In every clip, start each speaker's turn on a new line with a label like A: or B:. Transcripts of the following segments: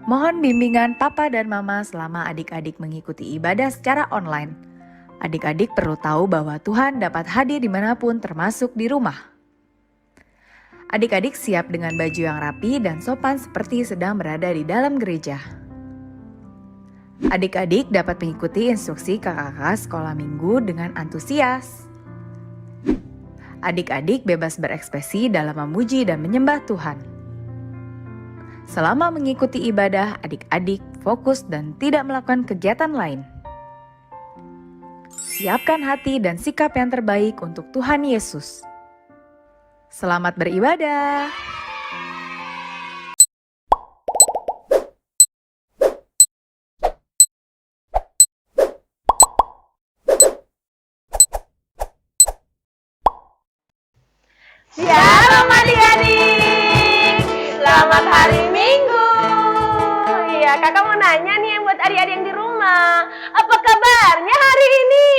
A: Mohon bimbingan papa dan mama selama adik-adik mengikuti ibadah secara online. Adik-adik perlu tahu bahwa Tuhan dapat hadir dimanapun termasuk di rumah. Adik-adik siap dengan baju yang rapi dan sopan seperti sedang berada di dalam gereja. Adik-adik dapat mengikuti instruksi kakak-kakak sekolah minggu dengan antusias. Adik-adik bebas berekspresi dalam memuji dan menyembah Tuhan. Selama mengikuti ibadah, adik-adik fokus dan tidak melakukan kegiatan lain. Siapkan hati dan sikap yang terbaik untuk Tuhan Yesus. Selamat beribadah.
B: Shalom adik-adik, selamat hari Minggu. Iya, kakak mau nanya nih buat adik-adik yang di rumah, apa kabarnya hari ini?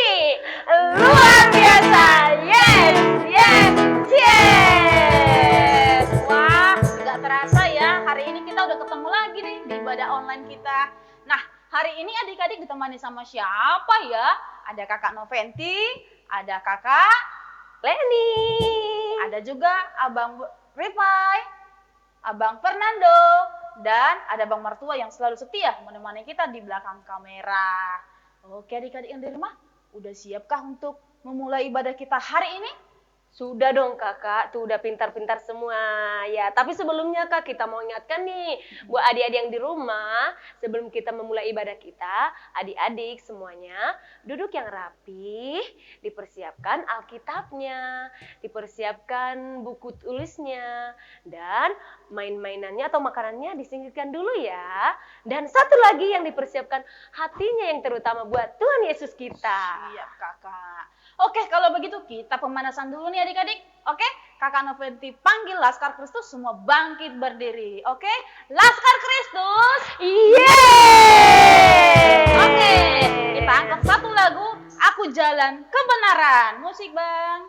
B: Luar biasa, yes, yes, yes. Wah, gak terasa ya, hari ini kita udah ketemu lagi nih di ibadah online kita. Nah, hari ini adik-adik ditemani sama siapa ya? Ada kakak Noventi, ada kakak Leni, ada juga Abang Rifai, Abang Fernando, dan ada Bang Martua yang selalu setia menemani kita di belakang kamera. Oke adik-adik yang di rumah, udah siapkah untuk memulai ibadah kita hari ini?
C: Sudah dong kakak, tuh udah pintar-pintar semua ya. Tapi sebelumnya kak, kita mau ingatkan nih buat adik-adik yang di rumah, sebelum kita memulai ibadah kita, adik-adik semuanya duduk yang rapi, dipersiapkan Alkitabnya, dipersiapkan buku tulisnya, dan main-mainannya atau makanannya disingkirkan dulu ya. Dan satu lagi yang dipersiapkan hatinya yang terutama buat Tuhan Yesus kita.
B: Siap kakak. Oke, kalau begitu kita pemanasan dulu nih adik-adik. Oke, kakak Noventi panggil Laskar Kristus semua bangkit berdiri. Oke, Laskar Kristus.
C: Yeay!
B: Oke, kita angkat satu lagu, Aku Jalan Kebenaran. Musik bang.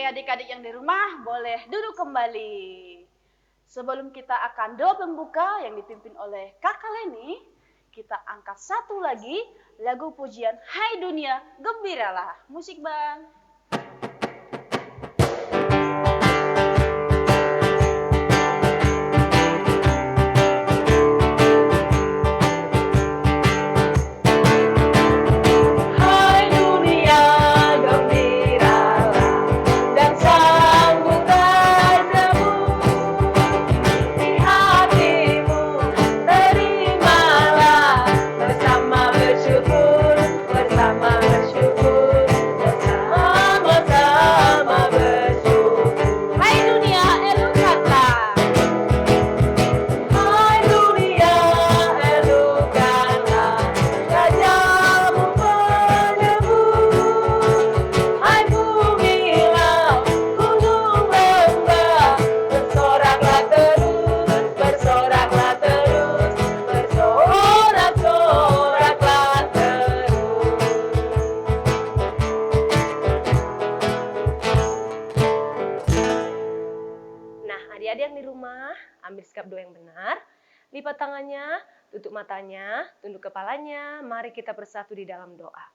B: Adik-adik yang di rumah boleh duduk kembali. Sebelum kita akan doa pembuka yang dipimpin oleh Kakak Leni, kita angkat satu lagi lagu pujian Hai Dunia Gembiralah. Musik bang.
C: Di benar. Lipat tangannya, tutup matanya, tunduk kepalanya. Mari kita bersatu di dalam doa.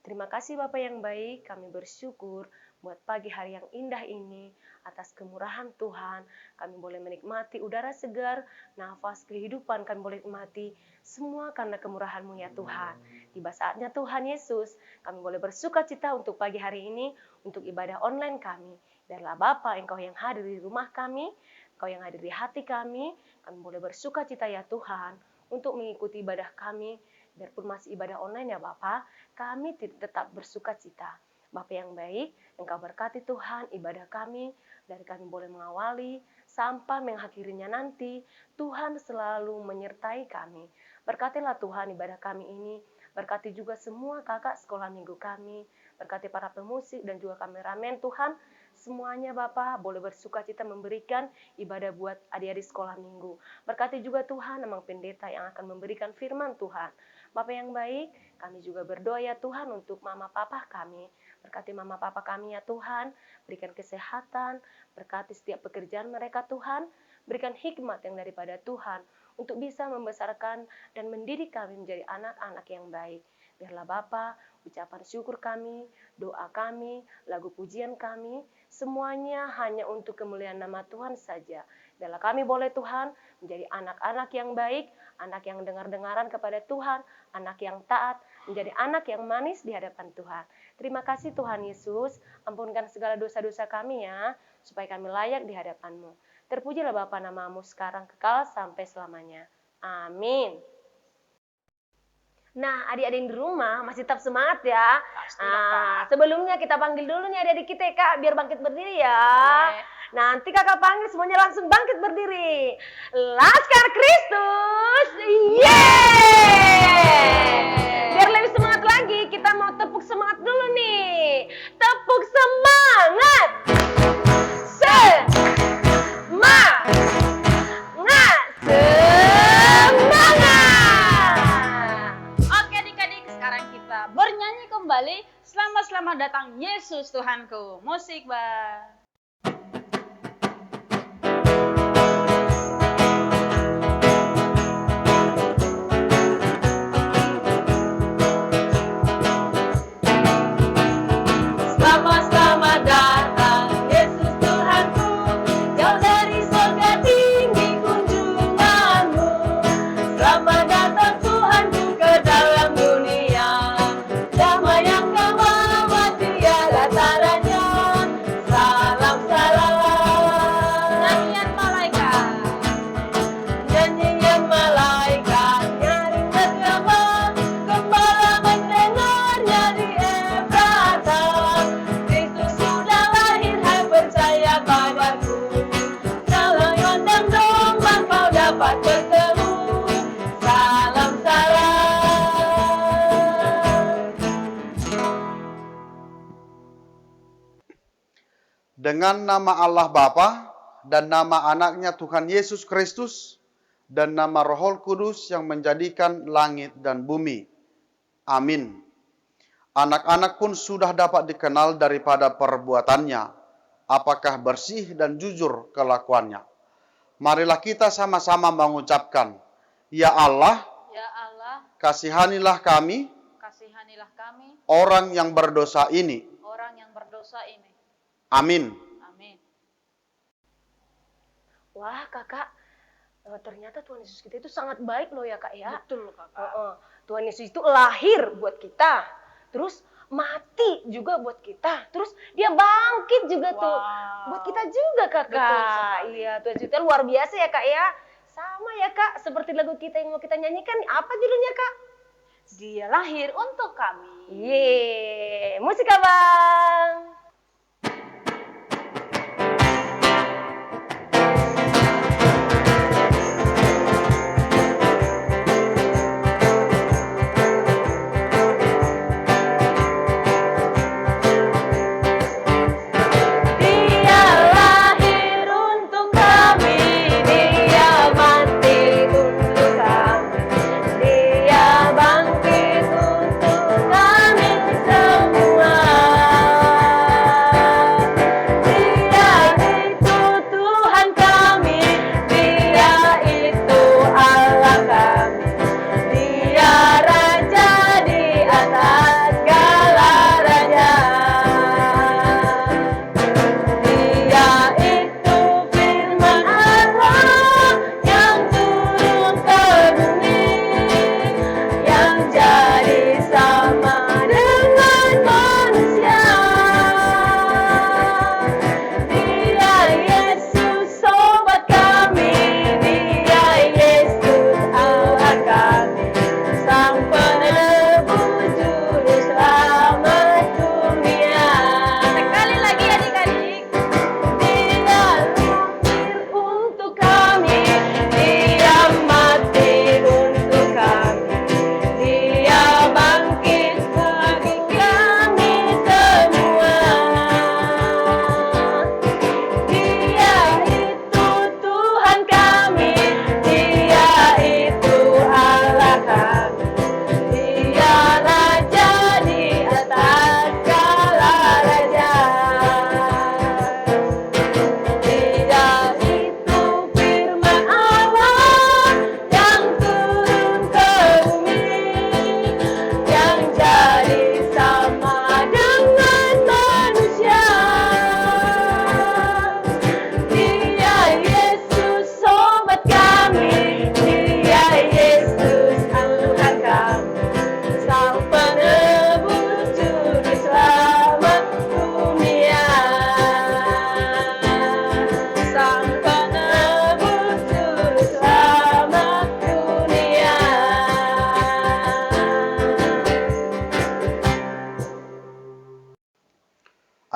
C: Terima kasih Bapa yang baik, kami bersyukur buat pagi hari yang indah ini. Atas kemurahan Tuhan, kami boleh menikmati udara segar, nafas kehidupan kami boleh nikmati. Semua karena kemurahan-Mu ya Tuhan. Tiba saatnya Tuhan Yesus, kami boleh bersuka cita untuk pagi hari ini, untuk ibadah online kami. Biarlah Bapa, Engkau yang hadir di rumah kami, Engkau yang hadir di hati kami boleh bersuka cita ya Tuhan, untuk mengikuti ibadah kami. Biarpun masih ibadah online ya Bapa, kami tetap bersuka cita. Bapa yang baik, Engkau berkati Tuhan ibadah kami, dari kami boleh mengawali sampai mengakhirinya nanti. Tuhan selalu menyertai kami. Berkatilah Tuhan ibadah kami ini, berkati juga semua kakak sekolah minggu kami, berkati para pemusik dan juga kameramen Tuhan. Semuanya Bapa boleh bersuka cita memberikan ibadah buat adik-adik sekolah minggu. Berkati juga Tuhan memang pendeta yang akan memberikan firman Tuhan. Bapa yang baik, kami juga berdoa ya Tuhan untuk mama papa kami. Berkati mama papa kami ya Tuhan, berikan kesehatan, berkati setiap pekerjaan mereka Tuhan, berikan hikmat yang daripada Tuhan untuk bisa membesarkan dan mendidik kami menjadi anak-anak yang baik. Biarlah Bapa, ucapan syukur kami, doa kami, lagu pujian kami, semuanya hanya untuk kemuliaan nama Tuhan saja. Biarlah kami boleh Tuhan menjadi anak-anak yang baik, anak yang dengar-dengaran kepada Tuhan, anak yang taat, menjadi anak yang manis di hadapan Tuhan. Terima kasih Tuhan Yesus, ampunkan segala dosa-dosa kami ya, supaya kami layak di hadapan-Mu. Terpujilah Bapa nama-Mu sekarang kekal sampai selamanya. Amin. Nah, adik-adik di rumah masih tetap semangat ya. Sebelumnya kita panggil dulu nih adik-adik kita ya Kak, biar bangkit berdiri ya. Nanti kakak panggil semuanya langsung bangkit berdiri. Laskar Kristus, yeay! Biar lebih semangat lagi, kita mau tepuk semangat dulu nih. Tepuk semangat.
B: Oke adik-adik, sekarang kita bernyanyi kembali. Selamat datang Yesus Tuhanku. Musik Bang.
C: Selamat datang Yesus Tuhanku, jauh dari surga tinggi kunjunganmu. Selamat datang Tuhanku ke dalam dunia, damai yang kau bawa tiada taranya. Salam salam. Nyanyian malaikat, nyanyian malaikat nyaring bergema, gembala mendengarnya di Efrata. Kristus sudah lahir, hai percaya kabarku. Kalau kandang domba kau dapat bertemu. Salam salam.
D: Dengan nama Allah Bapa dan nama anaknya Tuhan Yesus Kristus dan nama Roh Kudus yang menjadikan langit dan bumi. Amin. Anak-anak pun sudah dapat dikenal daripada perbuatannya, apakah bersih dan jujur kelakuannya. Marilah kita sama-sama mengucapkan, Ya Allah,
B: Ya Allah,
D: kasihanilah kami,
B: kasihanilah kami,
D: orang yang berdosa ini.
B: orang yang berdosa ini.
D: Amin.
B: Amin.
C: Wah kakak, ternyata Tuhan Yesus kita itu sangat baik loh ya kak ya.
B: Betul kakak.
C: Tuhan Yesus itu lahir buat kita, terus mati juga buat kita, terus dia bangkit juga tuh buat kita juga kakak.
B: Betul sekali.
C: Iya, Tuhan Yesus itu luar biasa ya kak ya. Sama ya kak, seperti lagu kita yang mau kita nyanyikan, apa judulnya kak?
B: Dia lahir untuk kami.
C: Yeay, musik abang. Dia lahir untuk kami, dia mati untuk kami, dia bangkit untuk kami semua.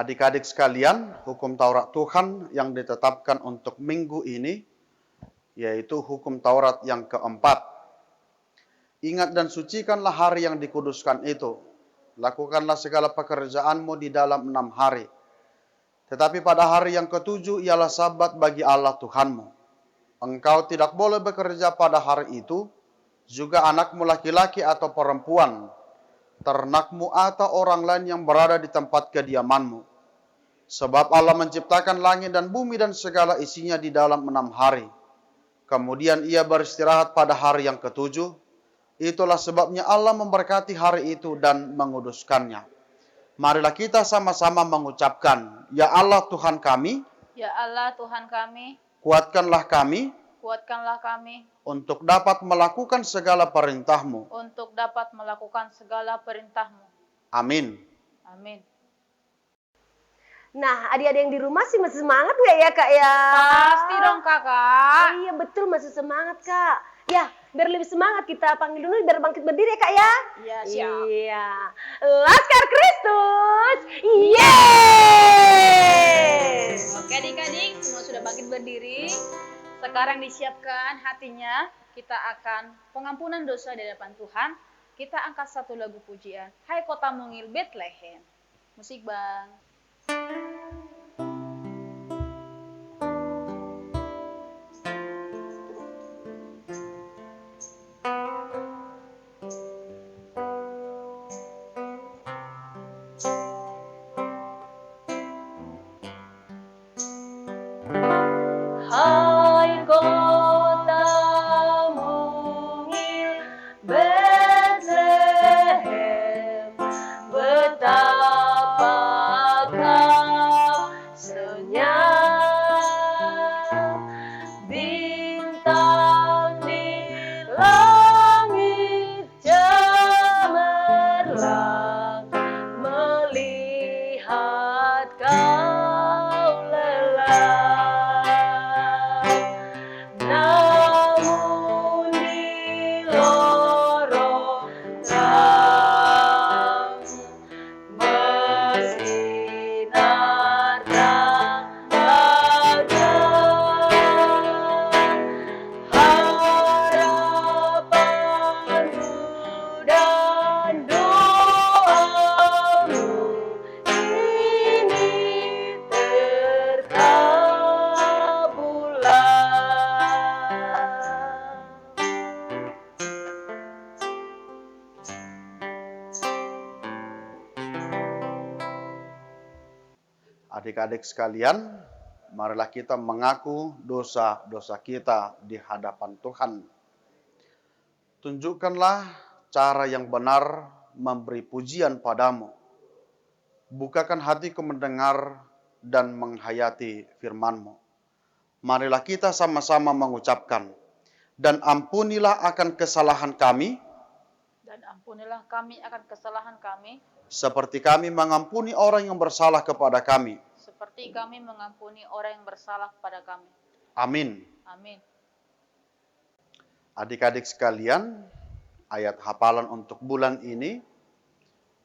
D: Adik-adik sekalian, hukum Taurat Tuhan yang ditetapkan untuk minggu ini, yaitu hukum Taurat yang keempat. Ingat dan sucikanlah hari yang dikuduskan itu. Lakukanlah segala pekerjaanmu di dalam 6 hari. Tetapi pada hari yang ketujuh ialah sabat bagi Allah Tuhanmu. Engkau tidak boleh bekerja pada hari itu, juga anakmu laki-laki atau perempuan, ternakmu atau orang lain yang berada di tempat kediamanmu. Sebab Allah menciptakan langit dan bumi dan segala isinya di dalam 6 hari. Kemudian ia beristirahat pada hari yang ketujuh. Itulah sebabnya Allah memberkati hari itu dan menguduskannya. Marilah kita sama-sama mengucapkan, Ya Allah Tuhan kami,
B: Ya Allah Tuhan kami,
D: kuatkanlah kami,
B: kuatkanlah kami
D: untuk dapat melakukan segala perintah-Mu.
B: untuk dapat melakukan segala perintah-Mu.
D: Amin.
B: Amin.
C: Nah, adik-adik yang di rumah sih masih semangat gak ya kak ya?
B: Pasti dong kakak.
C: Oh, iya betul, masih semangat kak. Ya, biar lebih semangat kita panggil dulu biar bangkit berdiri ya kak ya.
B: Iya siap.
C: Iya. Laskar Kristus. Yeay!
B: Oke adik-adik, semua sudah bangkit berdiri. Sekarang disiapkan hatinya. Kita akan pengampunan dosa di hadapan Tuhan. Kita angkat satu lagu pujian. Hai kota mungil Bethlehem. Musik bang.
C: Hai kota mungil Bethlehem, betapa kau senyap, bintang di langit cemerlang, melihat kau lelah. Namun di lorong terang bersinar rahasia, harapanmu dan doamu ini terkabullah.
D: Adik-adik sekalian, marilah kita mengaku dosa-dosa kita di hadapan Tuhan. Tunjukkanlah cara yang benar memberi pujian padamu. Bukakan hatiku mendengar dan menghayati firman-Mu. Marilah kita sama-sama mengucapkan, dan ampunilah akan kesalahan kami,
B: Dan ampunilah kami akan kesalahan kami,
D: seperti kami mengampuni orang yang bersalah kepada kami.
B: seperti kami mengampuni orang yang bersalah kepada kami.
D: Amin.
B: Amin.
D: Adik-adik sekalian, ayat hafalan untuk bulan ini,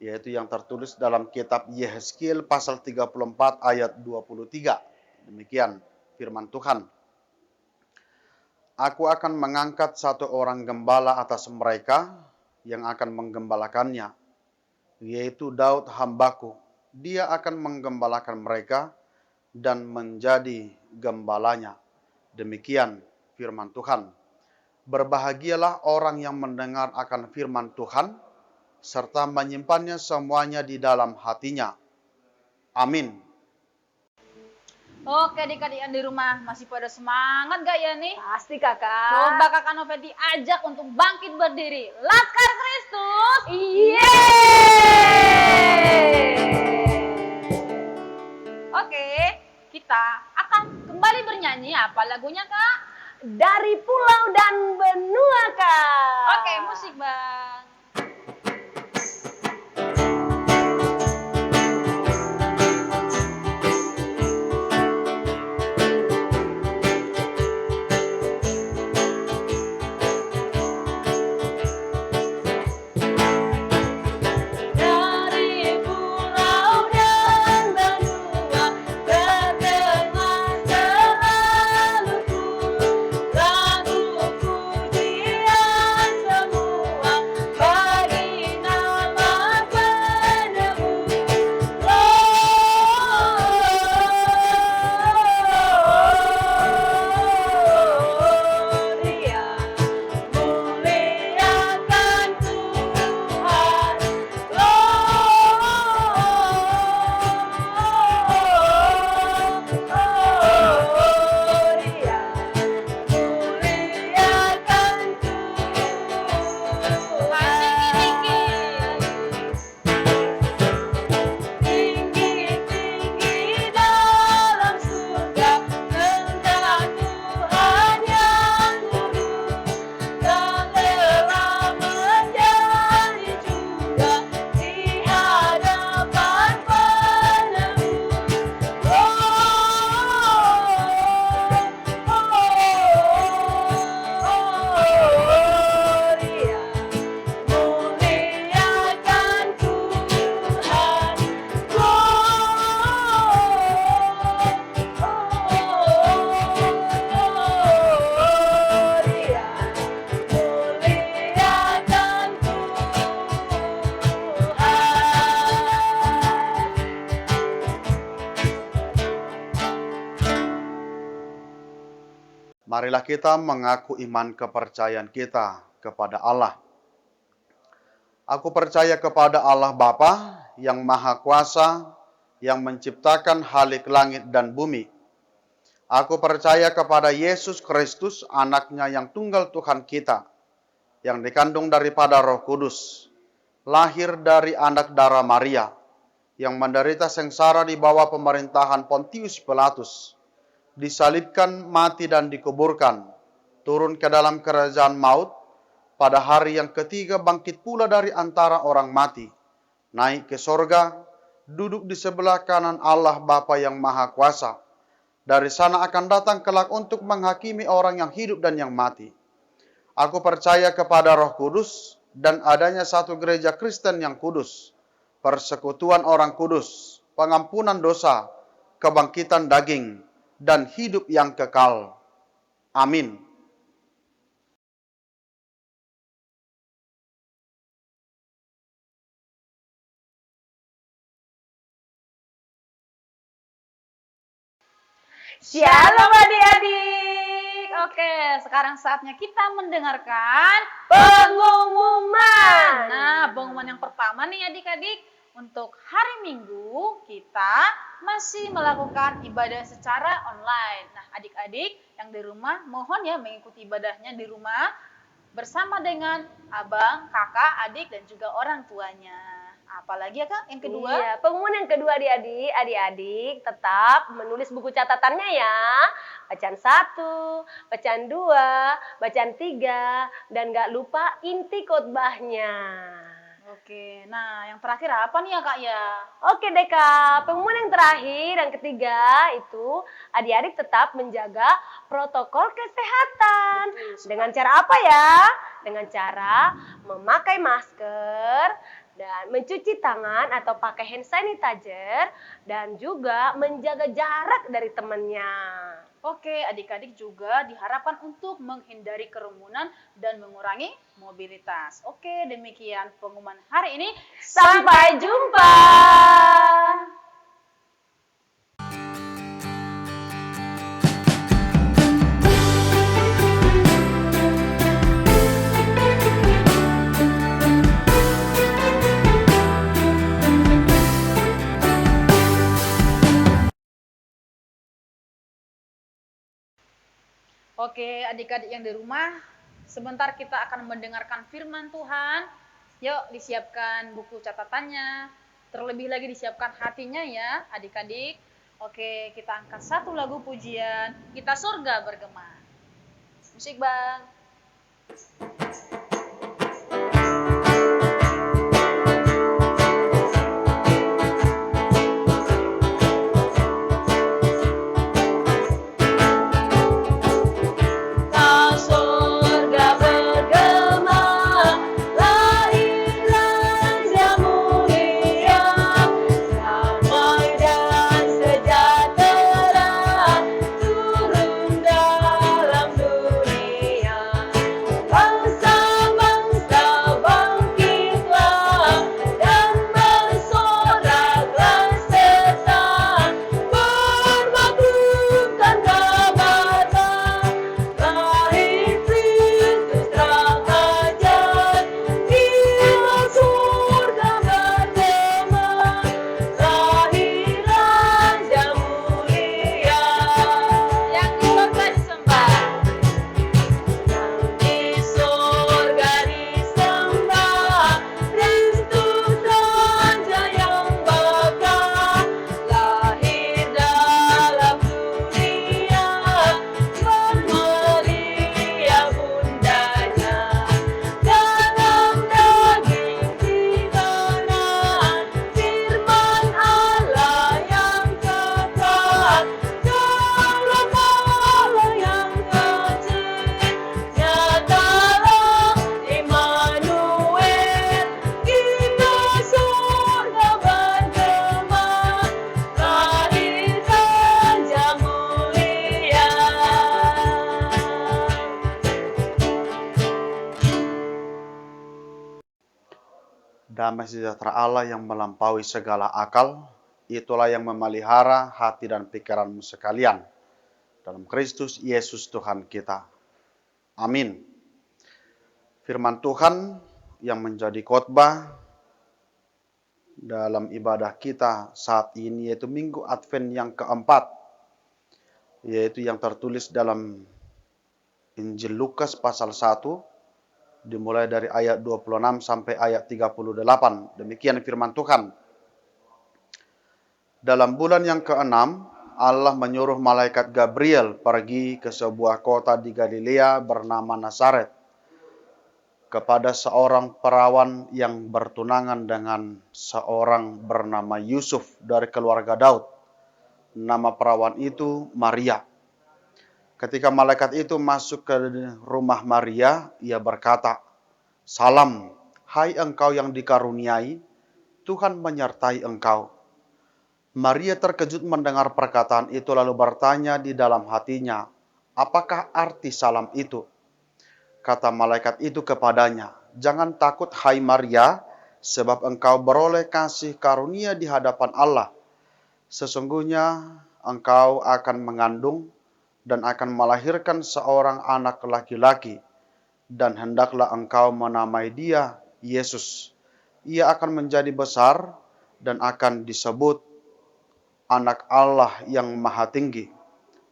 D: yaitu yang tertulis dalam kitab Yehezkiel pasal 34 ayat 23. Demikian firman Tuhan. Aku akan mengangkat satu orang gembala atas mereka yang akan menggembalakannya, yaitu Daud hambaku. Dia akan menggembalakan mereka dan menjadi gembalanya. Demikian firman Tuhan. Berbahagialah orang yang mendengar akan firman Tuhan, serta menyimpannya semuanya di dalam hatinya. Amin.
B: Oke adik-adik yang di rumah, masih pada semangat gak ya nih?
C: Pasti kakak.
B: Coba kakak Noventi ajak untuk bangkit berdiri. Laskar Kristus.
C: Yeay!
B: Oke, kita akan kembali bernyanyi. Apa lagunya kak?
C: Dari pulau dan benua kak.
B: Oke, musik bang.
C: Dari pulau dan benua
D: Marilah kita mengaku iman kepercayaan kita kepada Allah. Aku percaya kepada Allah Bapa yang Maha Kuasa, yang menciptakan halik langit dan bumi. Aku percaya kepada Yesus Kristus, anaknya yang tunggal Tuhan kita, yang dikandung daripada Roh Kudus, lahir dari anak darah Maria, yang menderita sengsara di bawah pemerintahan Pontius Pilatus, disalibkan, mati dan dikuburkan, turun ke dalam kerajaan maut, pada hari yang ketiga bangkit pula dari antara orang mati, naik ke sorga, duduk di sebelah kanan Allah Bapa yang Maha Kuasa. Dari sana akan datang kelak untuk menghakimi orang yang hidup dan yang mati. Aku percaya kepada Roh Kudus dan adanya satu gereja Kristen yang kudus, persekutuan orang kudus, pengampunan dosa, kebangkitan daging, dan hidup yang kekal. Amin.
C: Shalom adik-adik.
B: Oke, sekarang saatnya kita mendengarkan
C: Pengumuman.
B: Nah, pengumuman yang pertama nih adik-adik, untuk hari Minggu kita masih melakukan ibadah secara online. Nah, adik-adik yang di rumah mohon ya mengikuti ibadahnya di rumah bersama dengan abang, kakak, adik dan juga orang tuanya. Apalagi ya Kak, yang kedua?
C: Iya, pengumuman yang kedua adik-adik tetap menulis buku catatannya ya. Bacaan 1, bacaan 2, bacaan 3, dan gak lupa inti khotbahnya.
B: Oke, nah yang terakhir apa nih ya Kak ya?
C: Oke deh Kak, pengumuman yang terakhir, yang ketiga itu adik-adik tetap menjaga protokol kesehatan. Dengan cara apa ya? Dengan cara memakai masker, dan mencuci tangan atau pakai hand sanitizer, dan juga menjaga jarak dari temannya.
B: Oke, adik-adik juga diharapkan untuk menghindari kerumunan dan mengurangi mobilitas. Oke, demikian pengumuman hari ini.
C: Sampai jumpa!
B: Oke, adik-adik yang di rumah, sebentar kita akan mendengarkan firman Tuhan. Yuk, disiapkan buku catatannya. Terlebih lagi disiapkan hatinya ya, adik-adik. Oke, kita angkat satu lagu pujian. Kita surga bergema. Musik, Bang.
D: Damai sejahtera Allah yang melampaui segala akal, itulah yang memelihara hati dan pikiranmu sekalian. dalam Kristus Yesus Tuhan kita. Amin. Firman Tuhan yang menjadi khotbah dalam ibadah kita saat ini yaitu Minggu Advent yang keempat, yaitu yang tertulis dalam Injil Lukas pasal 1, dimulai dari ayat 26 sampai ayat 38. Demikian firman Tuhan. Dalam bulan yang keenam, Allah menyuruh malaikat Gabriel pergi ke sebuah kota di Galilea bernama Nazaret, kepada seorang perawan yang bertunangan dengan seorang bernama Yusuf dari keluarga Daud. Nama perawan itu Maria. Ketika malaikat itu masuk ke rumah Maria, ia berkata, "Salam, hai engkau yang dikaruniai, Tuhan menyertai engkau." Maria terkejut mendengar perkataan itu lalu bertanya di dalam hatinya, "Apakah arti salam itu?" Kata malaikat itu kepadanya, "Jangan takut hai Maria, sebab engkau beroleh kasih karunia di hadapan Allah. Sesungguhnya engkau akan mengandung dan akan melahirkan seorang anak laki-laki, dan hendaklah engkau menamai dia Yesus. Ia akan menjadi besar dan akan disebut Anak Allah yang Maha Tinggi,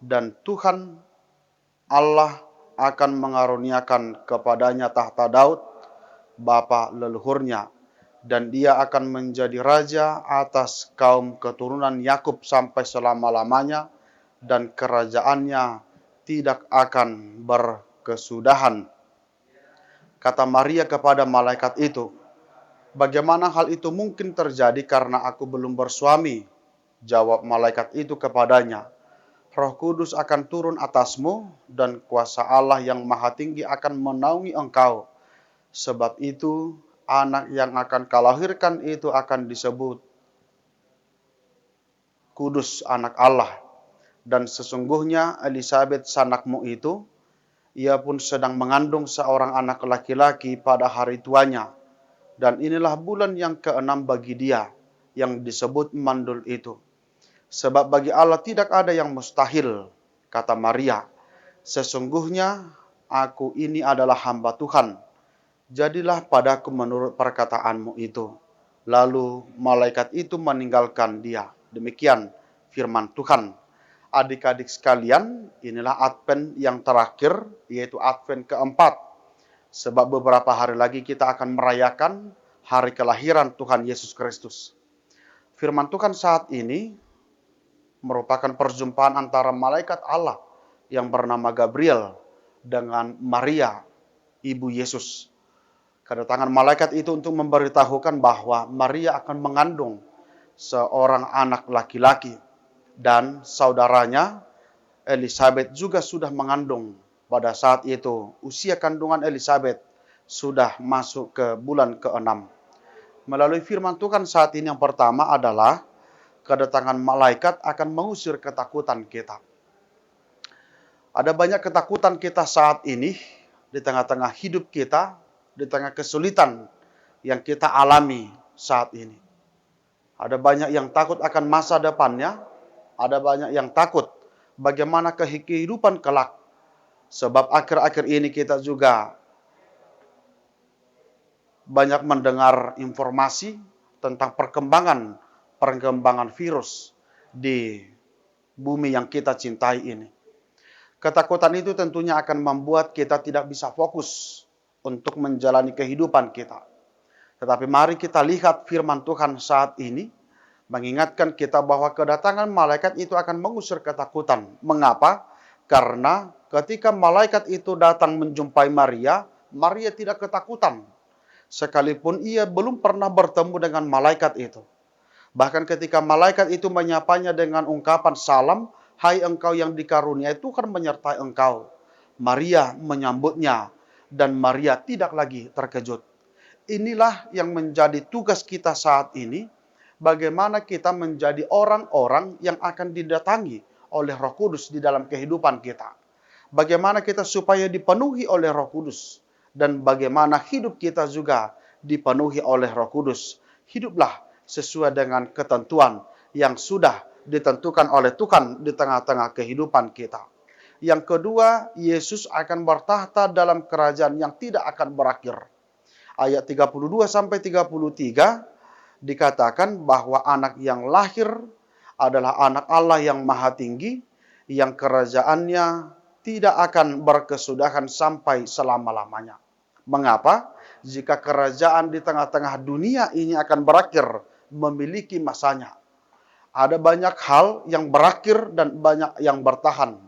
D: dan Tuhan Allah akan mengaruniakan kepadanya tahta Daud, bapa leluhurnya, dan dia akan menjadi raja atas kaum keturunan Yakub sampai selama-lamanya, dan kerajaannya tidak akan berkesudahan." Kata Maria kepada malaikat itu, "Bagaimana hal itu mungkin terjadi karena aku belum bersuami?" Jawab malaikat itu kepadanya, "Roh Kudus akan turun atasmu dan kuasa Allah yang Maha Tinggi akan menaungi engkau. Sebab itu anak yang akan kau lahirkan itu akan disebut Kudus, anak Allah. Dan sesungguhnya Elisabet sanakmu itu, ia pun sedang mengandung seorang anak laki-laki pada hari tuanya. Dan inilah bulan yang keenam bagi dia, yang disebut mandul itu. Sebab bagi Allah tidak ada yang mustahil." Kata Maria, "Sesungguhnya aku ini adalah hamba Tuhan. Jadilah padaku menurut perkataanmu itu." Lalu malaikat itu meninggalkan dia. Demikian firman Tuhan. Adik-adik sekalian, inilah Advent yang terakhir, yaitu Advent keempat. Sebab beberapa hari lagi kita akan merayakan hari kelahiran Tuhan Yesus Kristus. Firman Tuhan saat ini merupakan perjumpaan antara malaikat Allah yang bernama Gabriel dengan Maria, ibu Yesus. Kedatangan malaikat itu untuk memberitahukan bahwa Maria akan mengandung seorang anak laki-laki, dan saudaranya Elisabet juga sudah mengandung. Pada saat itu usia kandungan Elisabet sudah masuk ke bulan ke-6. Melalui firman Tuhan saat ini yang pertama adalah kedatangan malaikat akan mengusir ketakutan kita. Ada banyak ketakutan kita saat ini di tengah-tengah hidup kita, di tengah kesulitan yang kita alami saat ini. Ada banyak yang takut akan masa depannya, ada banyak yang takut bagaimana kehidupan kelak. Sebab akhir-akhir ini kita juga banyak mendengar informasi tentang perkembangan virus di bumi yang kita cintai ini. Ketakutan itu tentunya akan membuat kita tidak bisa fokus untuk menjalani kehidupan kita. Tetapi mari kita lihat firman Tuhan saat ini mengingatkan kita bahwa kedatangan malaikat itu akan mengusir ketakutan. Mengapa? Karena ketika malaikat itu datang menjumpai Maria, Maria tidak ketakutan. Sekalipun ia belum pernah bertemu dengan malaikat itu. Bahkan ketika malaikat itu menyapanya dengan ungkapan salam, "Hai engkau yang dikaruniai, Tuhan menyertai engkau." Maria menyambutnya dan Maria tidak lagi terkejut. Inilah yang menjadi tugas kita saat ini, bagaimana kita menjadi orang-orang yang akan didatangi oleh Roh Kudus di dalam kehidupan kita. Bagaimana kita supaya dipenuhi oleh Roh Kudus, dan bagaimana hidup kita juga dipenuhi oleh Roh Kudus. Hiduplah sesuai dengan ketentuan yang sudah ditentukan oleh Tuhan di tengah-tengah kehidupan kita. Yang kedua, Yesus akan bertahta dalam kerajaan yang tidak akan berakhir. Ayat 32 sampai 33 dikatakan bahwa anak yang lahir adalah anak Allah yang maha tinggi, yang kerajaannya tidak akan berkesudahan sampai selama-lamanya. Mengapa? Jika kerajaan di tengah-tengah dunia ini akan berakhir, memiliki masanya. Ada banyak hal yang berakhir dan banyak yang bertahan.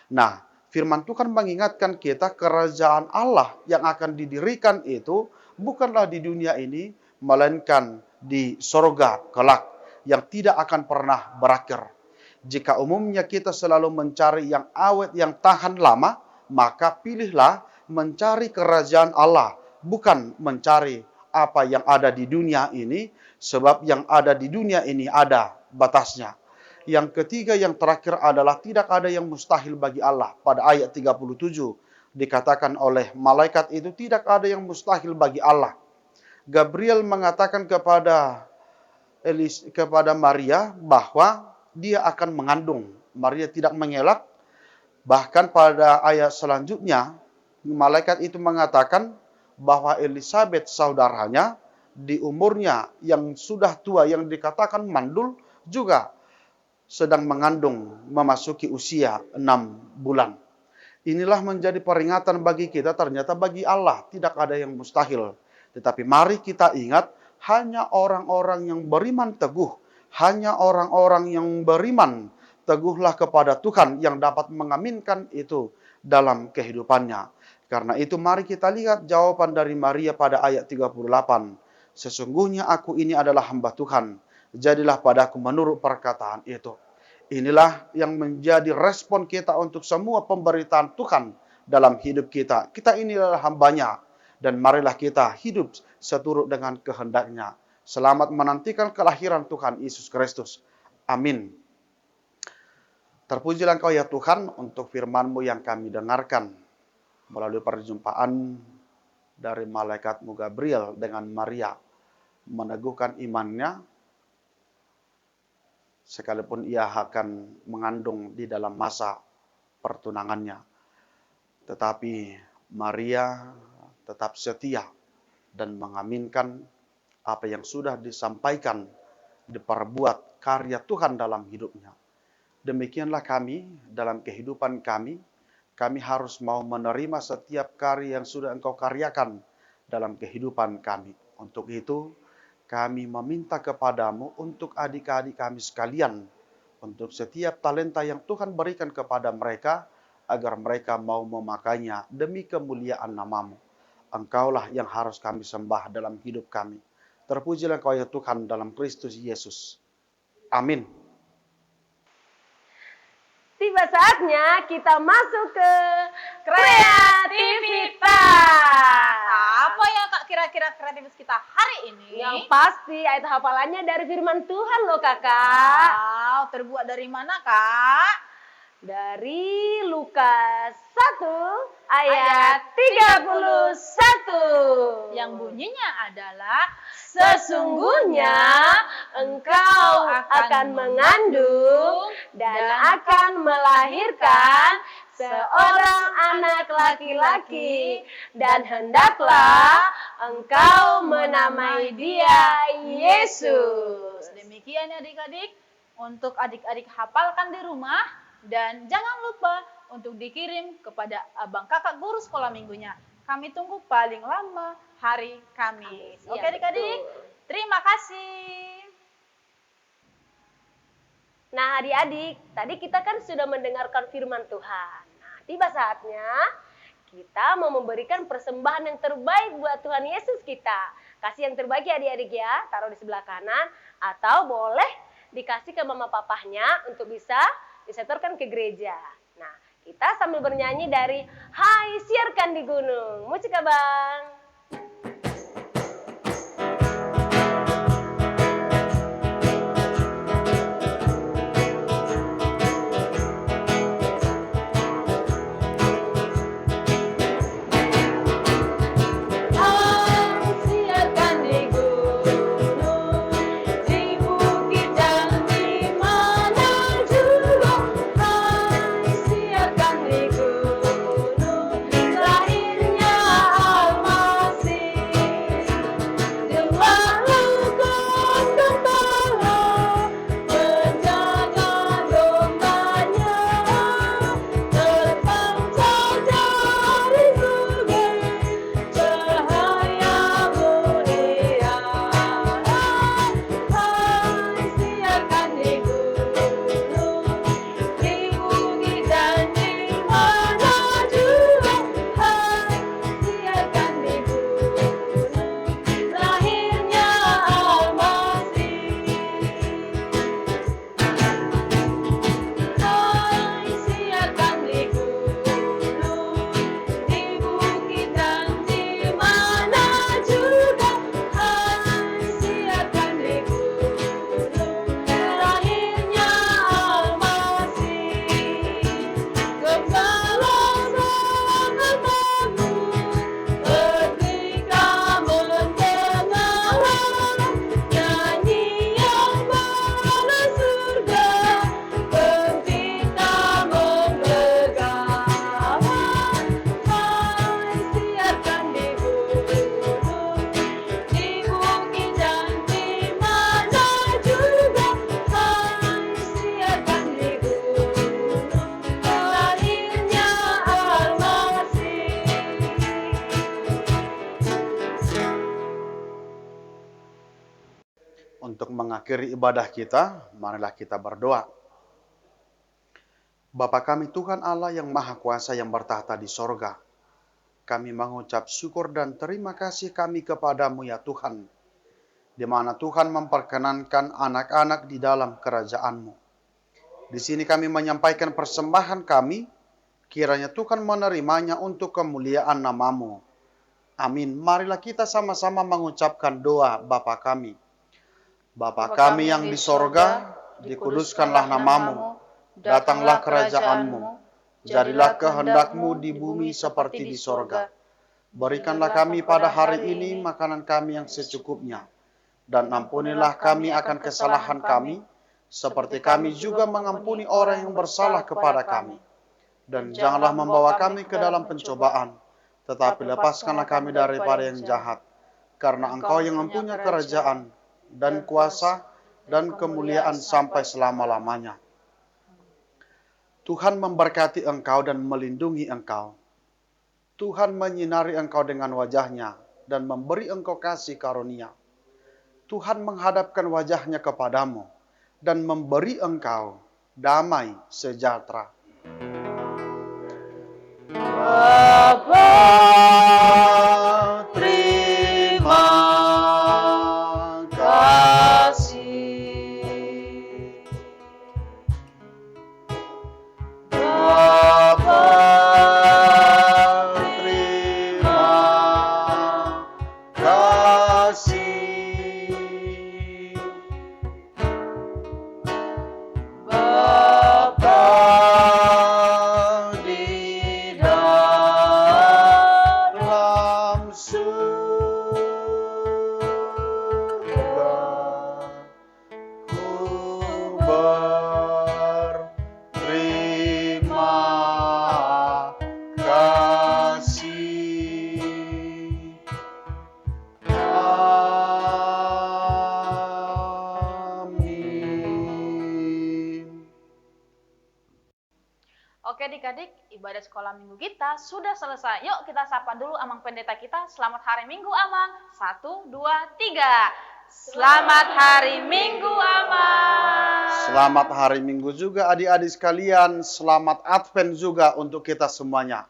D: Nah, firman Tuhan mengingatkan kita kerajaan Allah yang akan didirikan itu bukanlah di dunia ini, melainkan di sorga kelak yang tidak akan pernah berakhir. Jika umumnya kita selalu mencari yang awet, yang tahan lama, maka pilihlah mencari kerajaan Allah, bukan mencari apa yang ada di dunia ini, sebab yang ada di dunia ini ada batasnya. Yang ketiga, yang terakhir adalah tidak ada yang mustahil bagi Allah. Pada ayat 37 dikatakan oleh malaikat itu tidak ada yang mustahil bagi Allah. Gabriel mengatakan kepada Maria bahwa dia akan mengandung. Maria tidak mengelak. Bahkan pada ayat selanjutnya, malaikat itu mengatakan bahwa Elizabeth saudaranya di umurnya yang sudah tua, yang dikatakan mandul, juga sedang mengandung, memasuki usia 6 bulan. Inilah menjadi peringatan bagi kita, ternyata bagi Allah tidak ada yang mustahil. Tetapi mari kita ingat, hanya orang-orang yang beriman teguh, hanya orang-orang yang beriman teguhlah kepada Tuhan yang dapat mengaminkan itu dalam kehidupannya. Karena itu mari kita lihat jawaban dari Maria pada ayat 38. Sesungguhnya aku ini adalah hamba Tuhan, jadilah padaku menurut perkataan itu. Inilah yang menjadi respon kita untuk semua pemberitaan Tuhan dalam hidup kita. Kita ini adalah hambanya, dan marilah kita hidup seturut dengan kehendaknya. Selamat menantikan kelahiran Tuhan Yesus Kristus. Amin. Terpujilah Engkau ya Tuhan untuk firman-Mu yang kami dengarkan melalui perjumpaan dari malaikat-Mu Gabriel dengan Maria, meneguhkan imannya sekalipun ia akan mengandung di dalam masa pertunangannya. Tetapi Maria tetap setia dan mengaminkan apa yang sudah disampaikan, diperbuat karya Tuhan dalam hidupnya. Demikianlah kami dalam kehidupan kami harus mau menerima setiap karya yang sudah Engkau karyakan dalam kehidupan kami. Untuk itu, kami meminta kepadamu untuk adik-adik kami sekalian, untuk setiap talenta yang Tuhan berikan kepada mereka, agar mereka mau memakainya demi kemuliaan nama-Mu. Engkaulah yang harus kami sembah dalam hidup kami. Terpujilah Engkau ya Tuhan dalam Kristus Yesus. Amin.
C: Tiba saatnya kita masuk ke kreativitas.
B: Apa ya Kak kira-kira kreativitas kita hari ini?
C: Yang pasti ayat hafalannya dari firman Tuhan loh Kakak.
B: Wow, terbuat dari mana Kak?
C: Dari Lukas 1 ayat 31.
B: Yang bunyinya adalah
C: Sesungguhnya engkau akan mengandung dan akan melahirkan seorang anak laki-laki, dan hendaklah engkau menamai dia Yesus.
B: Demikian ya adik-adik, untuk adik-adik hafalkan di rumah, dan jangan lupa untuk dikirim kepada abang kakak guru sekolah minggunya. Kami tunggu paling lama hari Kamis. Oke
C: Ya,
B: adik-adik, terima kasih.
C: Nah adik-adik, tadi kita kan sudah mendengarkan firman Tuhan. Nah, tiba saatnya kita mau memberikan persembahan yang terbaik buat Tuhan Yesus kita. Kasih yang terbaik ya adik-adik ya, taruh di sebelah kanan, atau boleh dikasih ke mama papahnya untuk bisa disetorkan ke gereja. Nah, kita sambil bernyanyi dari Hai Siarkan di Gunung. Musik abang.
E: Siarkan di
D: Untuk mengakhiri ibadah kita, marilah kita berdoa. Bapa kami Tuhan Allah yang Maha Kuasa yang bertahta di sorga, kami mengucap syukur dan terima kasih kami kepadamu ya Tuhan, di mana Tuhan memperkenankan anak-anak di dalam kerajaan-Mu. Di sini kami menyampaikan persembahan kami, kiranya Tuhan menerimanya untuk kemuliaan nama-Mu. Amin. Marilah kita sama-sama mengucapkan doa Bapa kami. Bapa kami yang di sorga, dikuduskanlah nama-Mu, datanglah kerajaan-Mu, jadilah kehendak-Mu di bumi seperti di sorga. Berikanlah kami pada hari ini makanan kami yang secukupnya, dan ampunilah kami akan kesalahan kami, seperti kami juga mengampuni orang yang bersalah kepada kami. Dan janganlah membawa kami ke dalam pencobaan, tetapi lepaskanlah kami daripada yang jahat, karena Engkau yang mempunyai kerajaan, dan kuasa, dan kemuliaan sampai selama-lamanya. Tuhan memberkati engkau dan melindungi engkau. Tuhan menyinari engkau dengan wajah-Nya dan memberi engkau kasih karunia. Tuhan menghadapkan wajah-Nya kepadamu dan memberi engkau damai sejahtera. Bapa, terima kasih. Bapa, terima kasih. Bapa di dalam surga, ku berterima kasih. Amin.
B: Oke adik-adik, ibadah sekolah minggu kita sudah selesai. Yuk kita sapa dulu Amang Pendeta kita. Selamat hari Minggu Amang. 1, 2, 3. Selamat hari Minggu Amang.
D: Selamat hari Minggu juga adik-adik sekalian. Selamat Advent juga untuk kita semuanya.